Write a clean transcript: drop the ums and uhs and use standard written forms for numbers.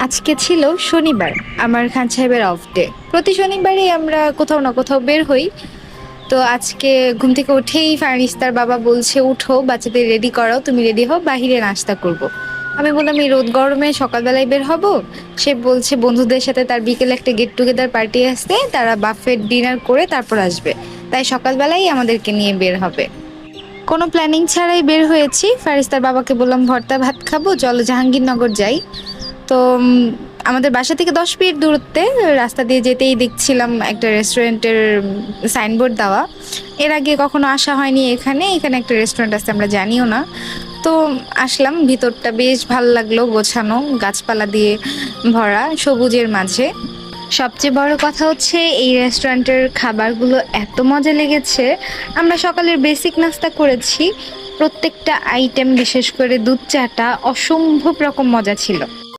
আজকে ছিল শনিবার, আমার খান সাহেবের অফ ডে। প্রতি শনিবারই আমরা কোথাও না কোথাও বের হই। তো আজকে ঘুম থেকে উঠেই ফারিস্তার বাবা বলছে, উঠো বাচ্চাদের রেডি করো, তুমি রেডি হও, বাহিরে নাস্তা করব। আমি বললাম এই রোদ গরমে সকালবেলায় বের হব? সে বলছে বন্ধুদের সাথে তার বিকেলে একটা গেট টুগেদার পার্টি আসছে, তারা বাফেট ডিনার করে তারপর আসবে, তাই সকালবেলাই আমাদেরকে নিয়ে বের হবে। কোনো প্ল্যানিং ছাড়াই বের হয়েছি। ফারিস্তার বাবাকে বললাম ভর্তা ভাত খাবো, চলো জাহাঙ্গীরনগর যাই। তো আমাদের বাসা থেকে 10 মিনিট দূরত্বে, রাস্তা দিয়ে যেতেই দেখছিলাম একটা রেস্টুরেন্টের সাইনবোর্ড দেওয়া। এর আগে কখনো আসা হয়নি এখানে, এখানে একটা রেস্টুরেন্ট আছে আমরা জানিও না। তো আসলাম, ভিতরটা বেশ ভালো লাগলো, গোছানো, গাছপালা দিয়ে ভরা, সবুজের মাঝে। সবচেয়ে বড় কথা হচ্ছে এই রেস্টুরেন্টের খাবারগুলো এত মজা লেগেছে। আমরা সকালের বেসিক নাস্তা করেছি, প্রত্যেকটা আইটেম বিশেষ করে দুধ চাটা অসম্ভব রকম মজা ছিল।